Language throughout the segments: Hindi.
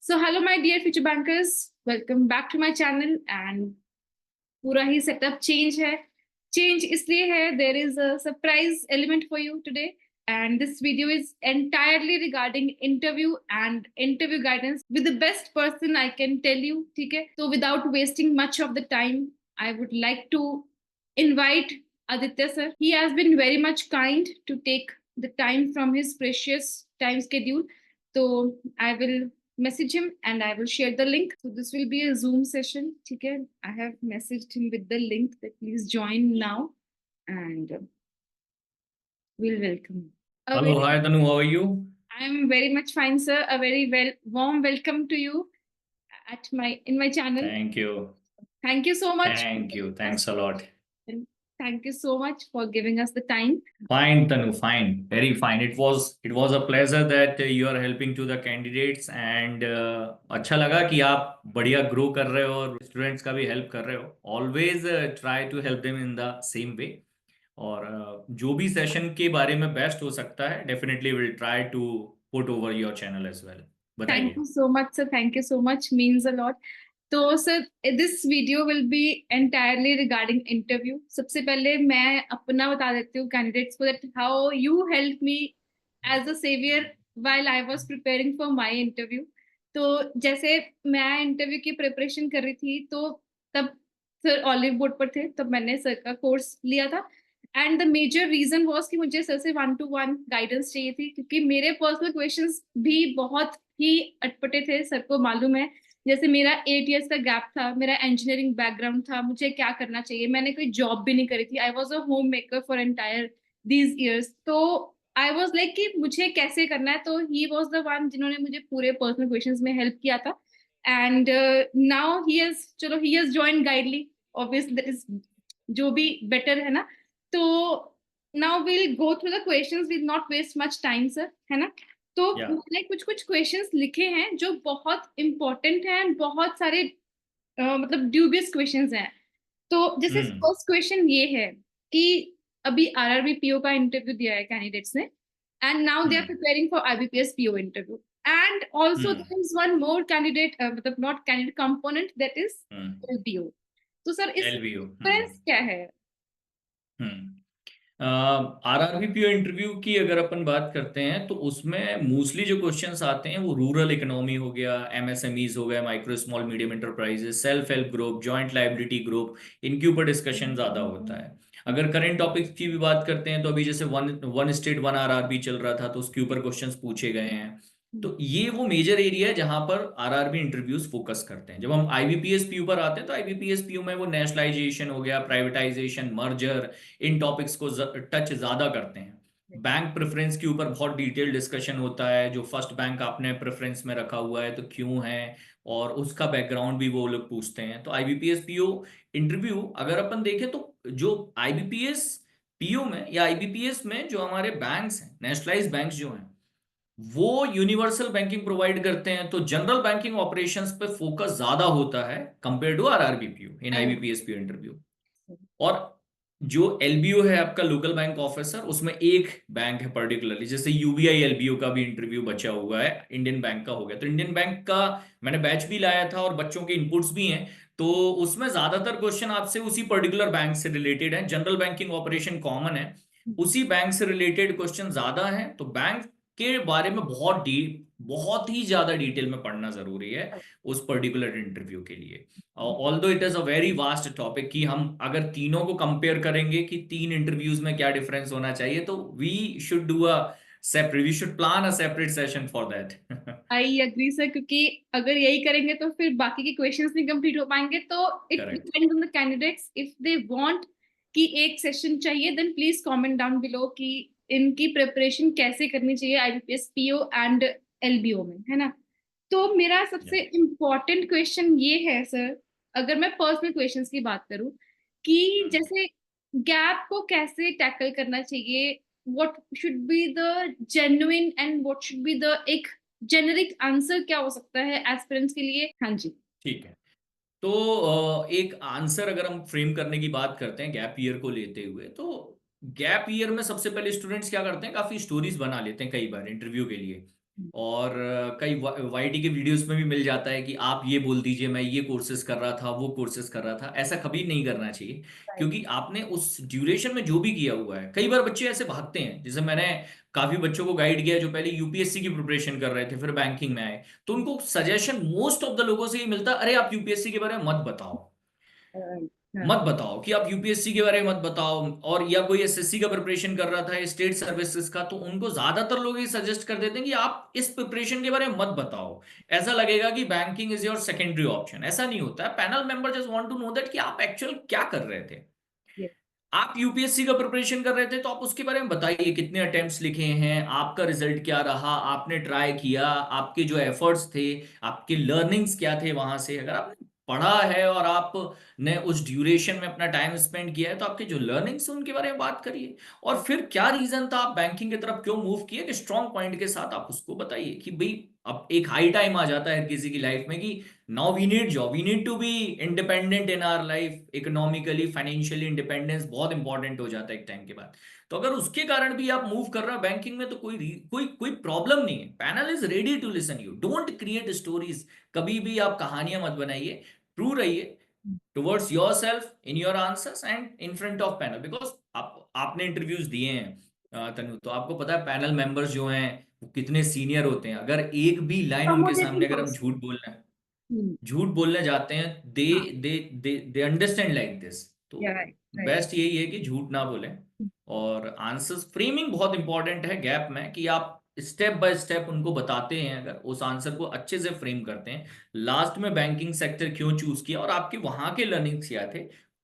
So hello my dear future bankers, welcome back to my channel and पूरा ही setup change है. Change इसलिए है there is a surprise element for you today and this video is entirely regarding interview and interview guidance with the best person I can tell you. ठीक है, so without wasting much of the time I would like to invite Aditya sir. He has been very much kind to take the time from his precious time schedule. So I will message him and I will share the link. So this will be a Zoom session. Okay, I have messaged him with the link that please join now and we'll welcome. Hello, hi Tanu, how are you? I'm very much fine, sir. A very warm welcome to you at in my channel. Thank you. Thank you so much. Thank you. Thanks a lot. Thank you so much for giving us the time. Fine, Tanu, fine. Very fine. It was a pleasure that you are helping to the candidates and अच्छा लगा कि आप बढ़िया ग्रो कर रहे हो और स्टूडेंट्स का भी हेल्प कर रहे हो. Always try to help them in the same way. और जो भी सेशन के बारे में बेस्ट हो सकता है definitely will try to put over your channel as well. बताइए. Thank you so much, sir. Thank you so much. Means a lot. तो sir this video will be entirely regarding interview. सबसे पहले मैं अपना बता देती हूँ कैंडिडेट्स को that how you help me as a saviour while I was preparing for my interview. तो जैसे मैं इंटरव्यू की प्रिपरेशन कर रही थी तो तब सर ऑलिव बोर्ड पर थे, तब मैंने सर का कोर्स लिया था and the major reason was कि मुझे सर से 1-to-1 गाइडेंस चाहिए थी क्योंकि मेरे पर्सनल क्वेश्चंस भी बहुत ही अटपटे थे. सर को मालूम है जैसे मेरा 8 इयर्स का गैप था, मेरा इंजीनियरिंग बैकग्राउंड था, मुझे क्या करना चाहिए, मैंने कोई जॉब भी नहीं करी थी. I was a home maker for entire these years. तो आई वॉज लाइक कि मुझे कैसे करना है. तो ही वॉज द वन जिन्होंने मुझे पूरे पर्सनल क्वेश्चंस में हेल्प किया था and now he has join Guidely obviously that is जो भी बेटर है ना. तो now will go through the questions, will not waste much time sir, है ना. तो मैंने कुछ कुछ क्वेश्चंस लिखे हैं जो बहुत इंपॉर्टेंट हैं, बहुत सारे मतलब ड्यूबियस क्वेश्चंस हैं. तो जैसे फर्स्ट क्वेश्चन ये है कि अभी आरआरबी पीओ का इंटरव्यू दिया है कैंडिडेट्स ने and now they are preparing for IBPS PO interview and also there is one more candidate मतलब not candidate component that is LBO. तो सर इस डिफरेंस क्या है? आरआरबीपीओ इंटरव्यू की अगर अपन बात करते हैं तो उसमें मोस्टली जो क्वेश्चंस आते हैं वो रूरल इकोनॉमी हो गया, एमएसएमईज हो गया, micro small medium enterprises, self help group, joint liability group, इनके ऊपर डिस्कशन ज्यादा होता है. अगर करंट टॉपिक्स की भी बात करते हैं तो अभी जैसे वन स्टेट वन आरआरबी चल रहा था तो उसके ऊपर क्वेश्चंस पूछे गए हैं. तो ये वो मेजर एरिया है जहां पर आरआरबी इंटरव्यूज फोकस करते हैं. जब हम आईबीपीएस पीयू पर आते हैं तो आईबीपीएस पीयू में वो नेशनलाइजेशन हो गया, प्राइवेटाइजेशन, मर्जर, इन टॉपिक्स को टच ज्यादा करते हैं. बैंक प्रेफरेंस के ऊपर बहुत डिटेल डिस्कशन होता है. जो फर्स्ट बैंक आपने प्रेफरेंस में रखा हुआ है तो क्यों है, और उसका बैकग्राउंड भी वो लोग पूछते हैं. तो आईबीपीएस पीओ इंटरव्यू अगर अपन देखें तो जो आईबीपीएस पीओ में या आईबीपीएस में जो हमारे बैंक्स हैं, नेशनलाइज्ड बैंक्स जो हैं, वो यूनिवर्सल बैंकिंग प्रोवाइड करते हैं. तो जनरल बैंकिंग ऑपरेशंस पे फोकस ज्यादा होता है compare to RRB PO in IBPS interview. और जो एलबीओ है आपका लोकल बैंक ऑफिसर, उसमें एक बैंक है पर्टिकुलरली, जैसे यूबीआई एलबीओ का भी इंटरव्यू बचा हुआ है, इंडियन बैंक का हो गया. तो इंडियन बैंक का मैंने बैच भी लाया था और बच्चों के इनपुट्स भी हैं. तो उसमें ज्यादातर क्वेश्चन आपसे उसी पर्टिकुलर बैंक से रिलेटेड है. जनरल बैंकिंग ऑपरेशन कॉमन है, उसी बैंक से रिलेटेड क्वेश्चन ज्यादा है. तो बैंक के बारे में बहुत ही ज्यादा डिटेल में पढ़ना जरूरी है उस पर्टिकुलर इंटरव्यू के लिए. Although it is a very vast topic कि हम अगर तीनों को कंपेयर करेंगे कि तीन इंटरव्यूज में क्या डिफरेंस होना चाहिए, तो we should plan a separate session for that. I agree sir, क्योंकि अगर यही करेंगे तो फिर बाकी के क्वेश्चंस नहीं कंप्लीट हो पाएंगे. तो it depends on the candidates if they want कि एक सेशन चाहिए then please comment down below कि इनकी प्रिपरेशन कैसे करनी चाहिए आईबीपीएस पीओ एंड एलबीओ में, है ना. तो मेरा सबसे इम्पोर्टेंट क्वेश्चन ये है सर, अगर मैं पर्सनल क्वेश्चंस की बात करूं कि जैसे गैप को कैसे टैकल करना चाहिए, what should be the genuine and what should be the एक जेनेरिक आंसर क्या हो सकता है एस्पिरेंट्स के लिए. हाँ जी, ठीक है. तो एक आंसर अगर हम फ्रेम करने की बात करते हैं गैप ईयर को लेते हुए, तो गैप ईयर में सबसे पहले स्टूडेंट्स क्या करते हैं, काफी स्टोरीज बना लेते हैं कई बार इंटरव्यू के लिए और कई वाईटी के वीडियोस में भी मिल जाता है कि आप ये बोल दीजिए मैं ये कोर्सेज कर रहा था, वो कोर्सेज कर रहा था। ऐसा कभी नहीं करना चाहिए, राइट। क्योंकि आपने उस ड्यूरेशन में जो भी किया हुआ है, कई बार बच्चे ऐसे भागते हैं। जैसे मैंने काफी बच्चों को गाइड किया जो पहले यूपीएससी की प्रिपरेशन कर रहे थे, फिर बैंकिंग में आए, तो उनको सजेशन मोस्ट ऑफ द लोगों से ये मिलता, अरे आप यूपीएससी के बारे में मत बताओ, राइट। हाँ। मत बताओ कि आप यूपीएससी के बारे में मत बताओ। और या कोई एसएससी का प्रिपरेशन कर रहा था, स्टेट सर्विसेज का, तो उनको ज्यादातर लोग ये सजेस्ट कर देते हैं कि आप इस प्रिपरेशन के बारे में मत बताओ, ऐसा लगेगा कि banking is your secondary option. ऐसा नहीं होता है। Panel member just want to know that कि आप एक्चुअल क्या कर रहे थे। यस। आप यूपीएससी का प्रिपरेशन कर रहे थे तो आप उसके बारे में बताइए, कितने अटेम्प्ट्स लिखे हैं, आपका रिजल्ट क्या रहा, आपने ट्राई किया, आपके जो एफर्ट्स थे, आपके लर्निंग्स क्या थे वहां से। अगर आपने पढ़ा है और आपने उस ड्यूरेशन में अपना टाइम स्पेंड किया है, तो आपके जो लर्निंग्स हैं उनके बारे में बात करिए। और फिर क्या रीजन था आप बैंकिंग की तरफ क्यों मूव किए, कि स्ट्रॉन्ग पॉइंट के साथ आप उसको बताइए कि भाई अब एक हाई टाइम आ जाता है किसी की लाइफ में कि now we need job, we need to be independent in our life, economically financially independence बहुत इंपॉर्टेंट हो जाता है एक टाइम के बाद। तो अगर उसके कारण भी आप मूव कर रहे हो बैंकिंग में, तो कोई प्रॉब्लम नहीं है। Panel is ready to listen you, don't create stories. कभी भी आप कहानियां मत बनाइए, ट्रू रहिए towards your self in your answers and in front of panel. Because आपने इंटरव्यूज दिए हैं तनु, तो आपको पता है पैनल मेंबर्स जो हैं वो कितने सीनियर होते हैं। अगर एक भी लाइन उनके अकोमोडेटिंग सामने अगर हम पर्सन। झूठ बोलने जाते हैं, दे हाँ। दे दे अंडरस्टैंड लाइक दिस। तो या राइट। राइट। बेस्ट यही है कि झूठ ना बोलें। और आंसर्स फ्रेमिंग बहुत इंपॉर्टेंट है गैप में, कि आप स्टेप बाय स्टेप उनको बताते हैं, अगर उस आंसर को अच्छे से फ्रेम करते हैं, लास्ट में बैंकिंग सेक्टर क्यों चूज किया और आपके वहां के लर्निंग्स क्या थे,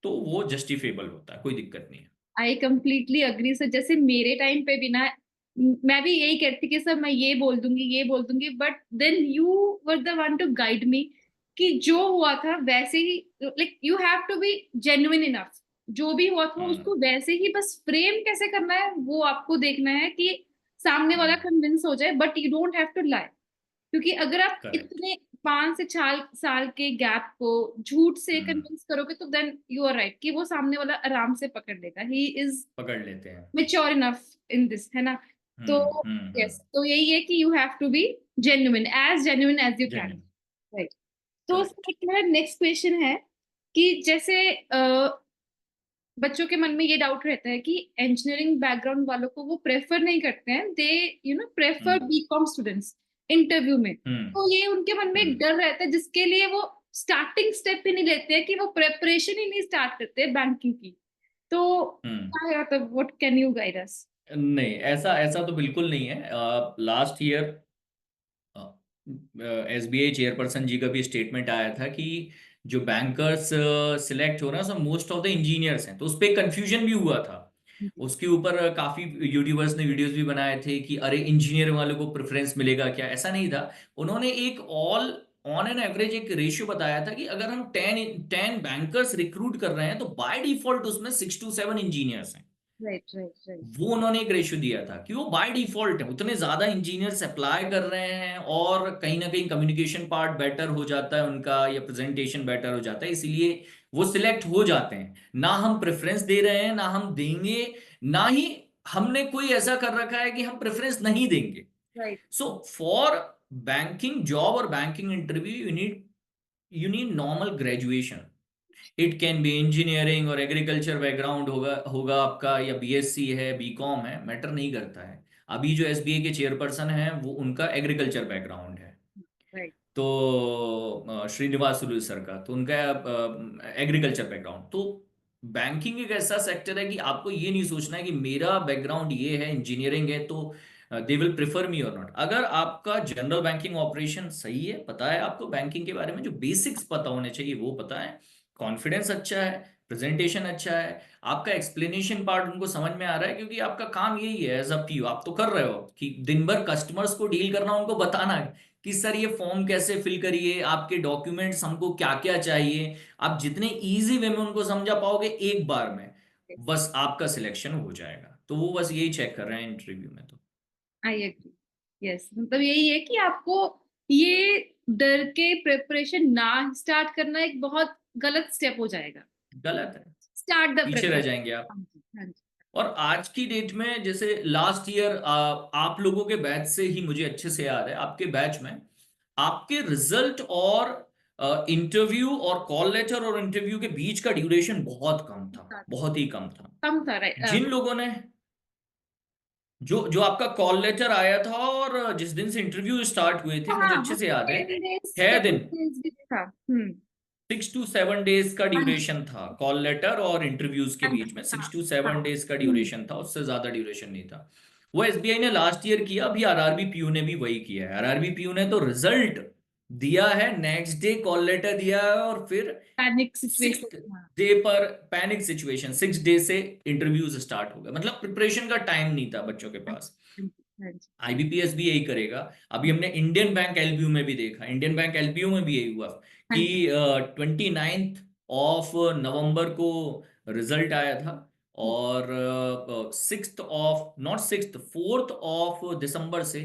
तो वो जस्टिफेबल होता है, कोई दिक्कत नहीं है। I completely agree sir. जैसे मेरे टाइम पे भी ना, मैं भी यही कहती कि सर मैं ये बोल दूंगी, ये बोल दूंगी, but then you were the one to guide me कि जो हुआ था वैसे ही, like you have to be genuine enough. जो भी हुआ था हम्म। उसको वैसे ही बस फ्रेम कैसे करना है वो आपको देखना है कि सामने वाला हम्म। कन्विंस हो जाए, but you don't have to lie. क्योंकि अगर आप करेक्ट। इतने 5 से 4 साल के गैप को झूठ से हम्म। कन्विंस करोगे तो देन यू आर राइट कि वो सामने वाला आराम से पकड़ लेगा, ही इज पकड़ लेते हैं। मेच्योर इनफ इन दिस, है ना। तो यस, तो यही है कि you have to be genuine as you can. Genuine. Right. तो करेक्ट। मेरा नेक्स्ट क्वेश्चन है कि जैसे बच्चों के मन में ये डाउट रहता है कि इंजीनियरिंग बैकग्राउंड वालों को वो प्रेफर नहीं करते हैं, they prefer hmm. BCom students interview में। हम्म। तो ये उनके मन में एक हम्म। डर रहता है जिसके लिए वो स्टार्टिंग स्टेप ही नहीं लेते हैं, कि वो प्रेपरेशन ही नहीं स्टार्ट करते बैंकिंग की। तो हम्म। क्या है, मतलब what can you guide us? नहीं, ऐसा ऐसा तो बिल्कुल नहीं है। लास्ट ईयर एसबीआई चेयरपर्सन जी का भी स्टेटमेंट आया था कि जो बैंकर्स सिलेक्ट हो रहे हैं सब मोस्ट ऑफ द इंजीनियर्स हैं, तो उस पर कंफ्यूजन भी हुआ था। उसके ऊपर काफी यूट्यूबर्स ने वीडियोस भी बनाए थे कि अरे इंजीनियर वालों को प्रेफरेंस मिलेगा क्या, ऐसा नहीं था। उन्होंने एक ऑल ऑन एन एवरेज एक रेशियो बताया था कि अगर हम 10 बैंकर्स रिक्रूट कर रहे हैं तो बाय डिफॉल्ट उसमें 6 to 7 इंजीनियर्स हैं। राइट। राइट। राइट। वो उन्होंने एक रेशियो दिया था कि वो बाय डिफॉल्ट है, उतने ज्यादा इंजीनियर्स अप्लाई कर रहे हैं, और कहीं ना कहीं कम्युनिकेशन पार्ट बेटर हो जाता है उनका, या प्रेजेंटेशन बेटर हो जाता है, इसीलिए वो सिलेक्ट हो जाते हैं। ना हम प्रेफरेंस दे रहे हैं, ना हम देंगे, ना ही हमने कोई ऐसा कर रखा है कि हम प्रेफरेंस नहीं देंगे। Right. So for banking job और banking interview you need normal graduation. It can be engineering और एग्रीकल्चर बैकग्राउंड होगा होगा आपका, या बीएससी है, बीकॉम है, मैटर नहीं करता है। अभी जो एसबीआई के चेयरपर्सन है वो उनका एग्रीकल्चर बैकग्राउंड है। राइट। तो श्रीनिवास सुलू सर का तो उनका एग्रीकल्चर बैकग्राउंड। तो बैंकिंग एक ऐसा सेक्टर है कि आपको ये नहीं सोचना है कि मेरा बैकग्राउंड ये है, इंजीनियरिंग है, तो दे विल प्रेफर मी और नॉट। अगर आपका जनरल बैंकिंग ऑपरेशन सही है, पता है आपको बैंकिंग के बारे में, जो बेसिक्स पता होने चाहिए वो पता है, कॉन्फिडेंस अच्छा है, प्रेजेंटेशन अच्छा है, आपका एक्सप्लेनेशन पार्ट उनको समझ में आ रहा है, क्योंकि आपका काम यही है एज अ पीओ, आप तो कर रहे हो कि दिन भर कस्टमर्स को डील करना, उनको बताना है कि सर ये फॉर्म कैसे फिल करिए, आपके डॉक्यूमेंट्स हमको क्या क्या चाहिए। आप जितने इजी वे में उनको समझा पाओगे एक बार में, बस आपका सिलेक्शन हो जाएगा। तो वो बस यही चेक कर रहे हैं इंटरव्यू में। तो आई एग्री। यस, मतलब यही है कि आपको ये डर के प्रिपरेशन ना स्टार्ट करना एक बहुत गलत स्टेप हो जाएगा। गलत है, स्टार्ट द पीछे रह प्रिपरेशन। जाएंगे आप। हाँ जी, हाँ जी। और आज की डेट में जैसे लास्ट ईयर आप लोगों के बैच से ही मुझे अच्छे से याद है, आपके बैच में आपके रिजल्ट और इंटरव्यू और कॉल लेटर और इंटरव्यू के बीच का ड्यूरेशन बहुत कम था, बहुत ही कम था। कम था, राइट। जिन लोगों ने जो जो आपका कॉल लेटर आया था और जिस दिन से इंटरव्यू स्टार्ट हुए थे, मुझे हाँ, अच्छे वो से याद है, 10 days, 6 दिन, 10 days भी था। 6 to 7 डेज का हाँ जी, ड्यूरेशन था कॉल लेटर और इंटरव्यूज के हाँ बीच जी, में, हाँ, 6 to 7 डेज का हम्म। ड्यूरेशन था, उससे ज्यादा ड्यूरेशन नहीं था। वो एसबीआई ने लास्ट ईयर किया, अभी आरआरबी पीयू ने भी वही किया है। आरआरबी पीयू ने तो रिजल्ट दिया है, नेक्स्ट डे कॉल लेटर दिया है, और फिर पैनिक सिचुएशन। 6th डे पर पैनिक सिचुएशन, 6 डे से इंटरव्यूज स्टार्ट हो गए। मतलब प्रिपरेशन का टाइम नहीं था बच्चों के हाँ पास। जी, हाँ जी, आईबीपीएस भी यही करेगा। अभी हमने इंडियन बैंक एलपीयू में भी देखा, इंडियन बैंक एलपीयू में भी यही हुआ हाँ कि जी। 29 ऑफ नवंबर को रिजल्ट आया था, और 4th ऑफ दिसंबर से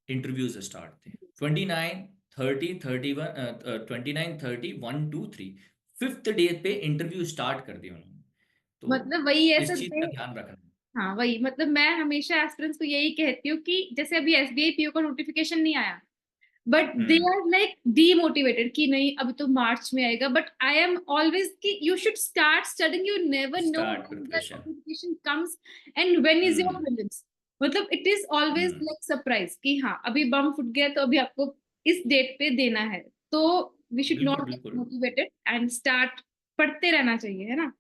इंटरव्यूज स्टार्ट थे। 29, 30, 31, 29, 30, 1, 2, 3 5th डे पे इंटरव्यू स्टार्ट कर दिया उन्होंने। तो मतलब वही है इस सर, चीज का ध्यान रखना। हाँ वही, मतलब मैं हमेशा एस्पिरेंट्स को यही कहती हूँ कि जैसे अभी एसबीआई पीओ का नोटिफिकेशन नहीं आया, but they hmm. Are like demotivated कि नहीं अभी तो मार्च में आएगा, बट आई एम ऑलवेज कि you should start studying, you never know start when the preparation. Notification comes and when is your hmm. Prelims. मतलब it is always hmm. Like surprise कि हाँ अभी बम फुट गया तो अभी आपको इस डेट पे देना है। तो वी शुड बिल्कुल नॉट गेट बिल्कुल। मोटिवेटेड एंड स्टार्ट, पढ़ते रहना चाहिए, है ना।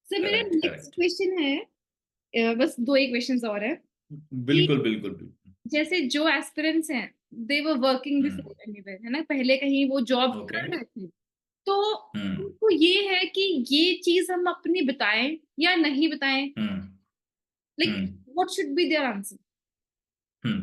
सर मेरा करेक्ट नेक्स्ट करेक्ट। क्वेश्चन है, बस दो ही क्वेश्चंस और है कि बिल्कुल बिल्कुल बिल्कुल। जैसे जो एस्पिरेंट्स हैं, they were working hmm. Before anywhere, है ना, पहले कहीं वो जॉब ओके। कर रहे थे, तो हम्म। उनको ये है कि ये चीज हम अपनी बताएं या नहीं बताएं, hmm. Like hmm. What should be their answer. Hmm.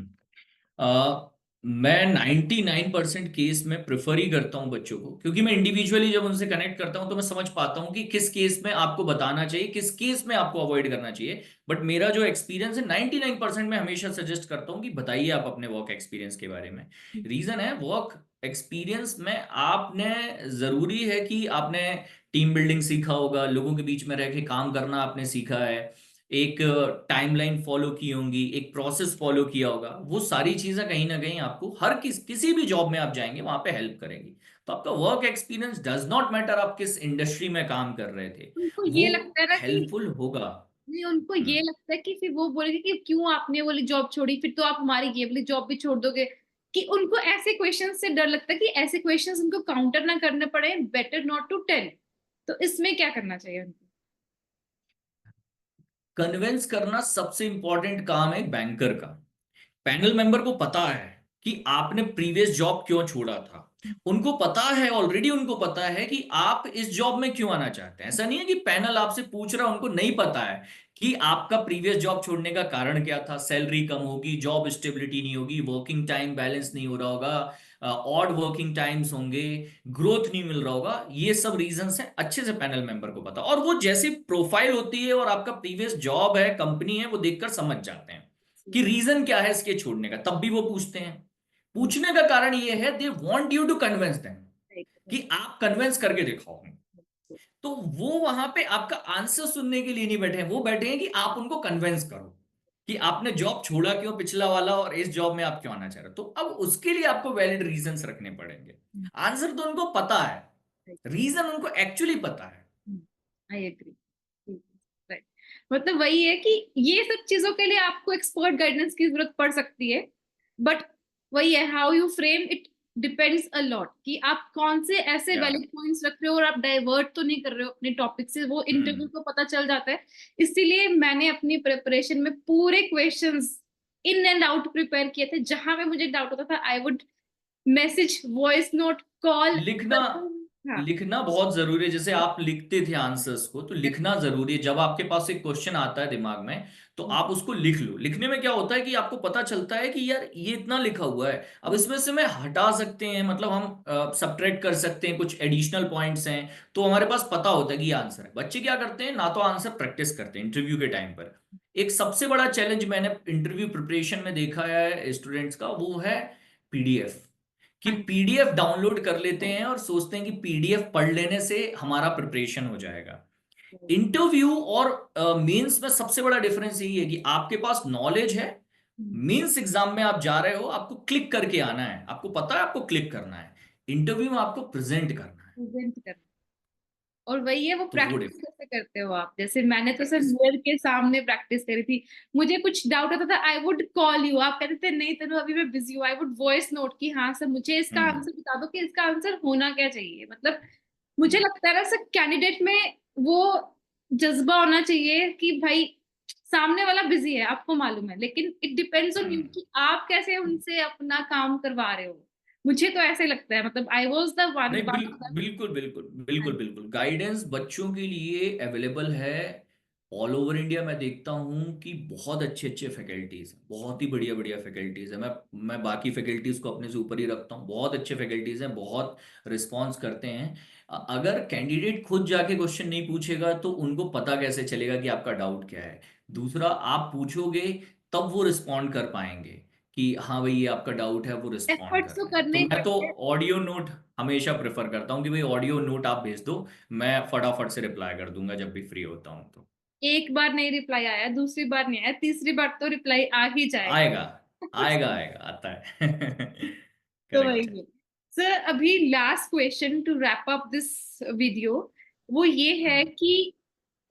मैं 99% केस में प्रेफर ही करता हूं बच्चों को, क्योंकि मैं इंडिविजुअली जब उनसे कनेक्ट करता हूं तो मैं समझ पाता हूं कि किस केस में आपको बताना चाहिए, किस केस में आपको अवॉइड करना चाहिए। बट मेरा जो एक्सपीरियंस है, 99% में हमेशा सजेस्ट करता हूं कि बताइए आप अपने वर्क एक्सपीरियंस के बारे में। रीजन है, वर्क एक्सपीरियंस में आपने, जरूरी है कि आपने टीम बिल्डिंग सीखा होगा, लोगों के बीच में रह के काम करना आपने सीखा है, एक टाइमलाइन फॉलो की होंगी, एक प्रोसेस फॉलो किया होगा। वो सारी चीजें कहीं ना कहीं आपको हर किसी भी जॉब में आप जाएंगे वहां पे हेल्प करेंगी। तो आपका work experience does not matter आप किस इंडस्ट्री में काम कर रहे थे, उनको वो ये लगता है ना कि, हेल्पफुल होगा। नहीं उनको हम्म। ये लगता है कि फिर वो बोलेंगे कि क्यों आपने वो वाली जॉब छोड़ी, फिर तो आप हमारी ये वाली जॉब भी छोड़ दोगे। कि उनको ऐसे क्वेश्चन से डर लगता है कि ऐसे क्वेश्चंस उनको काउंटर ना करने पड़े, बेटर नॉट टू टेल। तो इसमें क्या करना चाहिए उनको। कन्विंस करना सबसे इंपॉर्टेंट काम है बैंकर का। पैनल मेंबर को पता है कि आपने प्रीवियस जॉब क्यों छोड़ा था, उनको पता है, ऑलरेडी उनको पता है कि आप इस जॉब में क्यों आना चाहते हैं। ऐसा नहीं है कि पैनल आपसे पूछ रहा है, उनको नहीं पता है कि आपका प्रीवियस जॉब छोड़ने का कारण क्या था। सैलरी कम होगी, जॉब स्टेबिलिटी नहीं होगी, वर्किंग टाइम बैलेंस नहीं हो रहा होगा, ऑड वर्किंग टाइम्स होंगे, ग्रोथ नहीं मिल रहा होगा, ये सब रीजंस हैं, अच्छे से पैनल मेंबर को पता। और वो जैसी प्रोफाइल होती है और आपका प्रीवियस जॉब है, कंपनी है, वो देखकर समझ जाते हैं कि रीजन क्या है इसके छोड़ने का। तब भी वो पूछते हैं। पूछने का कारण ये है, they want you to convince them, कि आप कन्विंस करके दिखाओ। तो वो वहां पे आपका आंसर सुनने के लिए नहीं बैठे हैं, वो बैठे हैं कि आप उनको कन्विंस करो कि आपने जॉब छोड़ा क्यों पिछला वाला, और इस जॉब में आप क्यों आना चाह रहे हो। तो अब उसके लिए आपको वैलिड रीजंस रखने पड़ेंगे। आंसर तो उनको पता है, रीजन उनको एक्चुअली पता है। I agree, right. मतलब वही है कि ये सब चीजों के लिए आपको एक्सपर्ट गाइडेंस की जरूरत पड़ सकती है, बट वही है, how you frame it depends a lot कि आप कौन से ऐसे या। वैलिड पॉइंट्स रख रहे हो और आप डाइवर्ट तो नहीं कर रहे हो अपने टॉपिक से, वो इंटरव्यू हम्म। को पता चल जाता है। इसीलिए मैंने अपनी प्रिपरेशन में पूरे questions in and out prepare किए थे, जहां पे मुझे डाउट होता था I would message, voice note, call. लिखना, हाँ, लिखना बहुत जरूरी है। जैसे आप लिखते थे आंसर्स को, तो लिखना जरूरी है। जब आपके पास एक क्वेश्चन आता है दिमाग में, तो आप उसको लिख लो। लिखने में क्या होता है कि आपको पता चलता है कि यार ये इतना लिखा हुआ है, अब इसमें से मैं हटा सकते हैं, मतलब हम सब्ट्रैक्ट कर सकते हैं, कुछ एडिशनल पॉइंट्स हैं, तो हमारे पास पता होता है कि ये आंसर है। बच्चे क्या करते हैं, ना तो आंसर प्रैक्टिस करते हैं इंटरव्यू के टाइम पर। एक सबसे बड़ा चैलेंज मैंने इंटरव्यू प्रिपरेशन में देखा है स्टूडेंट्स का, वो है पीडीएफ। कि हाँ, पीडीएफ डाउनलोड कर लेते हैं और सोचते हैं कि पीडीएफ पढ़ लेने से हमारा प्रिपरेशन हो जाएगा। इंटरव्यू और मेंस में सबसे बड़ा डिफरेंस यही है कि आपके पास नॉलेज है, मेंस एग्जाम में आप जा रहे हो, आपको क्लिक करके आना है, आपको पता है आपको क्लिक करना है, इंटरव्यू में आपको प्रेजेंट करना है। प्रेजेंट करना। और वही है, वो तो वो प्रैक्टिस डिफरेंस, कैसे करते हो आप? जैसे मैंने तो सर प्रैक्टिस। मिरर के सामने प्रैक्टिस करी थी। मुझे कुछ डाउट होता था, आई वुड कॉल यू, आप कहते थे नहीं तनु अभी मैं बिजी हूँ, आई वुड वॉइस नोट कि हाँ सर मुझे इसका हम्म आंसर बता दो कि इसका आंसर होना क्या चाहिए। मतलब मुझे लगता है ना सर कैंडिडेट में वो जज्बा होना चाहिए कि भाई सामने वाला बिजी है, आपको मालूम है, लेकिन इट डिपेंड्स ऑन यू हम्म। कि आप कैसे उनसे अपना काम करवा रहे हो। मुझे तो ऐसे लगता है, मतलब आई वॉज द वन नहीं, वन ऑफ द। बिल्कुल बिल्कुल बिल्कुल बिल्कुल, गाइडेंस बच्चों के लिए अवेलेबल है। ऑल ओवर इंडिया मैं देखता हूँ कि बहुत अच्छे अच्छे फैकल्टीज हैं, बहुत ही बढ़िया बढ़िया फैकल्टीज हैं। मैं बाकी फैकल्टीज को अपने से ऊपर ही रखता हूँ, बहुत अच्छे फैकल्टीज हैं, बहुत रिस्पॉन्स करते हैं। अगर कैंडिडेट खुद जाके क्वेश्चन नहीं पूछेगा तो उनको पता कैसे चलेगा कि आपका डाउट क्या है? दूसरा, आप पूछोगे तब वो रिस्पॉन्ड कर पाएंगे कि हाँ भाई ये आपका डाउट है, वो रिस्पॉन्ड कर एफर्ट्स तो रहे हैं। करने तो ही मैं तो पड़ते हैं। ऑडियो नोट हमेशा प्रेफर करता हूँ कि भाई ऑडियो नोट आप भेज दो, मैं फटाफट से रिप्लाई कर दूंगा जब भी फ्री होता हूँ तो। एक बार नहीं रिप्लाई आया, दूसरी बार नहीं आया, तीसरी बार तो रिप्लाई आ ही आएगा, जाएगा। आएगा आएगा, आता है। तो करेक्ट है। वही सर, अभी last question to wrap up this video वो ये है हम्म, कि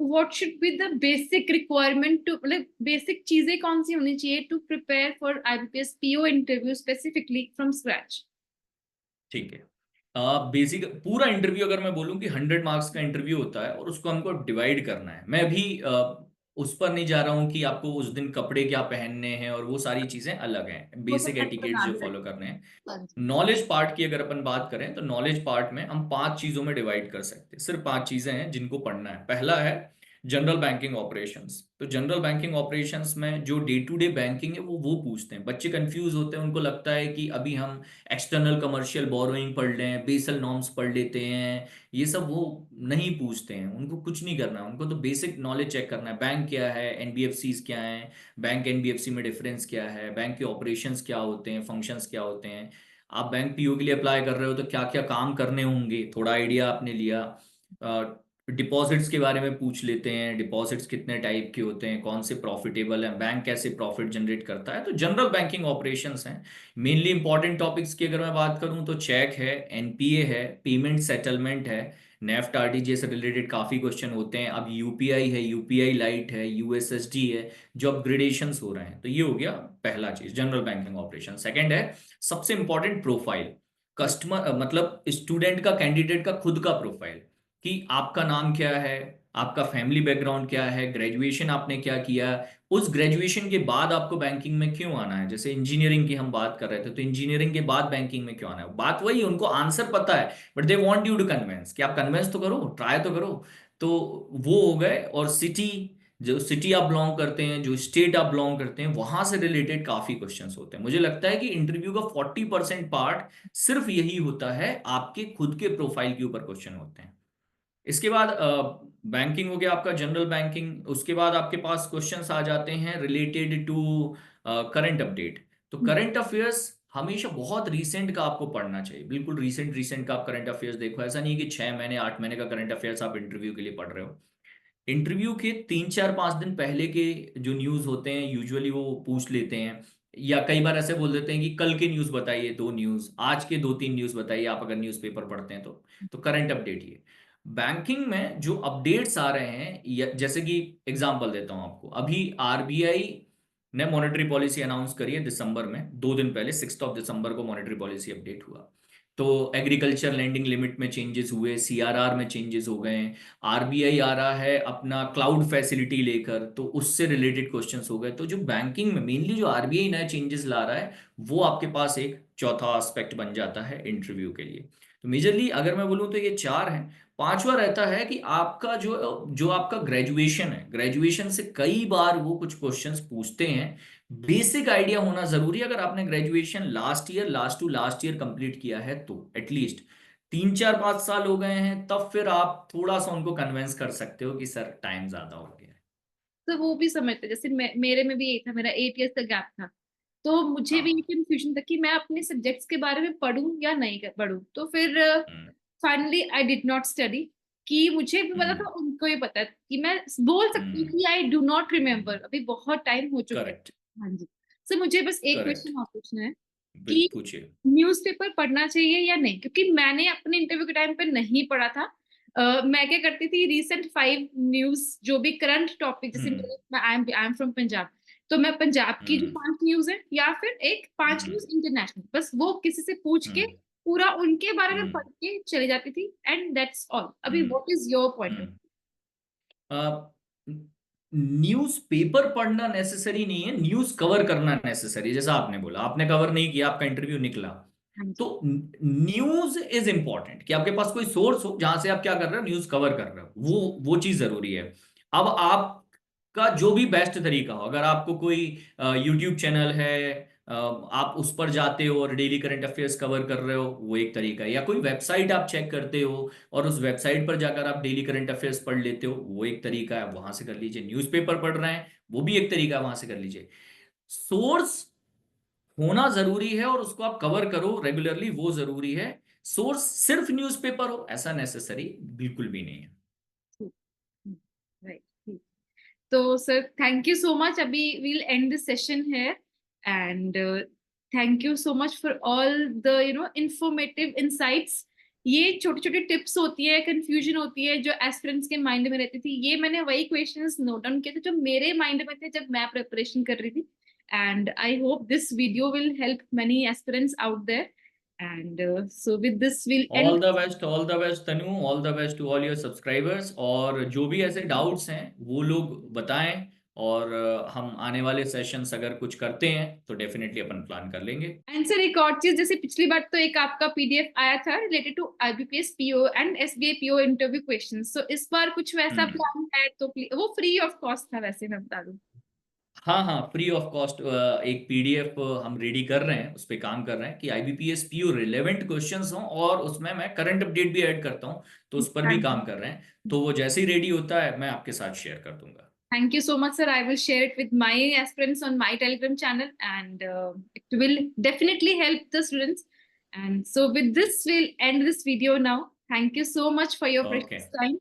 what should be the basic requirement to, मतलब बेसिक चीजें कौन सी होनी चाहिए to prepare for IBPS PO interview specifically from scratch? ठीक है। बेसिक पूरा इंटरव्यू अगर मैं बोलूं कि 100 मार्क्स का इंटरव्यू होता है और उसको हमको डिवाइड करना है, मैं भी उस पर नहीं जा रहा हूं कि आपको उस दिन कपड़े क्या पहनने हैं और वो सारी चीजें अलग हैं, वो तो बेसिक सबको एटिकेट्स जो जानना फॉलो करने हैं। है। नॉलेज पार्ट की अगर अपन बात करें तो नॉलेज पार्ट में हम 5 चीजों में डिवाइड कर सकते हैं, सिर्फ 5 चीजें हैं जिनको पढ़ना है। पहला है जनरल बैंकिंग ऑपरेशंस। तो जनरल बैंकिंग ऑपरेशंस में जो डे टू डे बैंकिंग है वो पूछते हैं। बच्चे कंफ्यूज होते हैं, उनको लगता है कि अभी हम एक्सटर्नल कमर्शियल बोरोइंग पढ़ लें, बेसल नॉर्म्स पढ़ लेते हैं, ये सब वो नहीं पूछते हैं। उनको कुछ नहीं करना है, उनको तो बेसिक नॉलेज चेक करना है। बैंक क्या है, एनबीएफसीज क्या है, बैंक एनबीएफसी में डिफरेंस क्या है, बैंक के ऑपरेशंस क्या होते हैं, फंक्शंस क्या होते हैं, आप बैंक पीओ के लिए अप्लाई कर रहे हो तो क्या क्या काम करने होंगे, थोड़ा आइडिया आपने लिया। डिपॉजिट्स के बारे में पूछ लेते हैं, डिपॉजिट्स कितने टाइप के होते हैं, कौन से प्रॉफिटेबल हैं, बैंक कैसे प्रॉफिट जनरेट करता है। तो जनरल बैंकिंग ऑपरेशंस हैं। मेनली इंपॉर्टेंट टॉपिक्स की अगर मैं बात करूं तो चेक है, एनपीए है, पेमेंट सेटलमेंट है, नेफ्ट आरटीजीएस से रिलेटेड काफी क्वेश्चन होते हैं। अब यूपीआई है, यूपीआई लाइट है, यूएसएसडी है, जो अपग्रेडेशंस हो रहे हैं। तो ये हो गया पहला चीज, जनरल बैंकिंग ऑपरेशन। सेकंड है सबसे इंपॉर्टेंट, प्रोफाइल। कस्टमर मतलब स्टूडेंट का, कैंडिडेट का खुद का प्रोफाइल, कि आपका नाम क्या है, आपका फैमिली बैकग्राउंड क्या है, ग्रेजुएशन आपने क्या किया, उस ग्रेजुएशन के बाद आपको बैंकिंग में क्यों आना है। जैसे इंजीनियरिंग की हम बात कर रहे थे, तो इंजीनियरिंग के बाद बैंकिंग में क्यों आना है। बात वही, उनको आंसर पता है but they want you to convince, कि आप कन्विंस तो करो, ट्राई तो करो। तो वो हो गए। और सिटी, जो सिटी आप बिलोंग करते हैं, जो स्टेट आप बिलोंग करते हैं, वहां से रिलेटेड काफी क्वेश्चंस होते हैं। मुझे लगता है कि इंटरव्यू का 40% पार्ट सिर्फ यही होता है, आपके खुद के प्रोफाइल के ऊपर क्वेश्चन होते हैं। इसके बाद बैंकिंग हो गया आपका, जनरल बैंकिंग। उसके बाद आपके पास क्वेश्चंस आ जाते हैं रिलेटेड टू करंट अपडेट। तो करंट अफेयर्स हमेशा बहुत रीसेंट का आपको पढ़ना चाहिए, बिल्कुल रीसेंट रीसेंट का आप करंट अफेयर्स देखो। ऐसा नहीं है कि 6 महीने 8 महीने का करंट अफेयर्स आप इंटरव्यू के लिए पढ़ रहे हो। इंटरव्यू के 3 4 5 दिन पहले के जो न्यूज होते हैं यूजुअली वो पूछ लेते हैं, या कई बार ऐसे बोल देते हैं कि कल के न्यूज बताइए, 2 न्यूज, आज के 2 3 न्यूज बताइए, आप अगर न्यूज़पेपर पढ़ते हैं तो करंट अपडेट ये। बैंकिंग में जो अपडेट्स आ रहे हैं, जैसे कि एग्जांपल देता हूं आपको, अभी आरबीआई ने मॉनेटरी पॉलिसी अनाउंस करी है दिसंबर में, 2 दिन पहले 6 दिसंबर को मॉनेटरी पॉलिसी अपडेट हुआ। तो एग्रीकल्चर लेंडिंग लिमिट में चेंजेस हुए, सीआरआर में चेंजेस हो गए हैं। आरबीआई आ रहा है अपना क्लाउड फैसिलिटी लेकर, तो उससे रिलेटेड क्वेश्चंस हो गए। तो जो बैंकिंग में मेनली जो आरबीआई नए चेंजेस ला रहा है, वो आपके पास एक चौथा एस्पेक्ट बन जाता है इंटरव्यू के लिए। तो मेजरली अगर मैं बोलूँ तो ये 4 हैं। पांचवा रहता है कि आपका जो जो आपका ग्रेजुएशन है, ग्रेजुएशन से कई बार वो कुछ क्वेश्चंस पूछते हैं। बेसिक आइडिया होना जरूरी है। अगर आपने ग्रेजुएशन लास्ट ईयर कंप्लीट किया है तो एटलीस्ट 3 4 5 साल हो गए हैं, तब फिर आप थोड़ा सा उनको कन्विंस कर सकते हो कि सर टाइम ज्यादा हो गया है। तो वो भी समझते, जैसे मेरे में भी यही था, मेरा 8 इयर्स का गैप था। तो मुझे भी ये हाँ। कंफ्यूजन था कि मैं अपने सब्जेक्ट्स के बारे में पढूं या नहीं पढूं। तो फिर hmm finally I did not study. कि मुझे भी पता था, उनको भी पता है, कि मैं बोल सकती हूँ कि आई डू नॉट रिमेम्बर, अभी बहुत टाइम हो चुका है। करेक्ट, हाँ जी। सो मुझे बस एक करेक्ट, क्वेश्चन और पूछना है कि पूछिए। न्यूज़पेपर पढ़ना चाहिए या नहीं, क्योंकि मैंने अपने इंटरव्यू के टाइम पे नहीं पढ़ा था। मैं क्या करती थी, रीसेंट 5 न्यूज़ जो भी करंट टॉपिक, जैसे हम्म, आई एम फ्रॉम पंजाब, तो मैं पंजाब की जो हम्म, 5 न्यूज़ है, या फिर एक 5 हम्म, न्यूज़ इंटरनेशनल, बस वो किसी से पूछ के हम्म, पूरा उनके बारे में हम्म, पढ़ के चली जाती थी, एंड दैट्स ऑल। अभी hmm, what is your point of? Hmm. Newspaper पढ़ना नेसेसरी नहीं है, न्यूज कवर करना नेसेसरी है। जैसा आपने बोला, आपने कवर नहीं किया, आपका इंटरव्यू निकला, हाँ तो जी। न्यूज इज इंपॉर्टेंट कि आपके पास कोई सोर्स हो जहां से आप क्या कर रहे हो, न्यूज कवर कर रहे हो, वो चीज जरूरी है। अब आपका जो भी बेस्ट तरीका हो, अगर आपको कोई यूट्यूब चैनल है, आप उस पर जाते हो और डेली करंट अफेयर्स कवर कर रहे हो, वो एक तरीका है। या कोई वेबसाइट आप चेक करते हो और उस वेबसाइट पर जाकर आप डेली करंट अफेयर्स पढ़ लेते हो, वो एक तरीका है, वहां से कर लीजिए। न्यूज़पेपर पढ़ रहे हैं, वो भी एक तरीका है, वहां से कर लीजिए। सोर्स होना जरूरी है और उसको आप कवर करो रेगुलरली, वो जरूरी है। सोर्स सिर्फ न्यूज़पेपर हो ऐसा नेसेसरी बिल्कुल भी नहीं है। राइट। तो sir, thank you so much, अभी वील एंड दिस सेशन है, and thank you so much for all the informative insights. ये छोटी छोटी टिप्स होती है, कंफ्यूजन होती है, जो एस्पिरेंट्स के माइंड में रहती थी, ये मैंने वही क्वेश्चंस नोट डाउन किए थे जो मेरे माइंड में थे जब मैं प्रिपरेशन कर रही थी, and I hope this video will help many aspirants out there, and so with this will end. All the best Tanu, all the best to all your subscribers. और जो भी ऐसे डाउट्स हैं वो लोग बताएं, और हम आने वाले सेशंस अगर कुछ करते हैं तो डेफिनेटली अपन प्लान कर लेंगे। एंड सर, एक और चीज, जैसे पिछली बार तो एक आपका पीडीएफ आया था related to IBPS PO and SBI PO interview questions, so इस बार कुछ वैसा हम्म। प्लान है तो प्लीज, वो फ्री ऑफ कॉस्ट था वैसे, मैं बता दूं। हाँ हाँ, फ्री ऑफ कॉस्ट एक पीडीएफ हम रेडी कर रहे हैं, उस पर काम कर रहे हैं कि आईबीपीएस पीओ रिलेवेंट क्वेश्चंस हों, और उसमें मैं करंट अपडेट भी ऐड करता हूँ, तो उस पर भी थैंक काम कर रहे हैं। तो वो जैसे ही रेडी होता है मैं आपके साथ शेयर कर दूंगा। You so much sir, I will share it with my aspirants on my Telegram channel, and it will definitely help the students, and so with this will end this video now. Thank you so much for your okay, precious time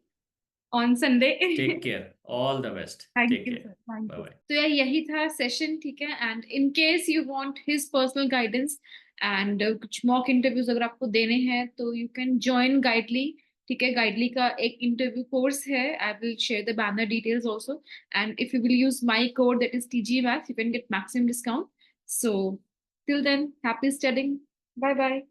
on Sunday. Take care, all the best, thank take you care, sir, thank bye you. Bye. तो यार, यही था सेशन, ठीक है, and in case you want his personal guidance and कुछ मॉक इंटरव्यूज अगर आपको देने हैं, तो यू कैन जॉइन गाइडली। ठीक है, गाइडली का एक इंटरव्यू कोर्स है, I will share the banner details also, and if you will use my code that is TG max, you can get maximum discount. So till then, happy studying, bye bye.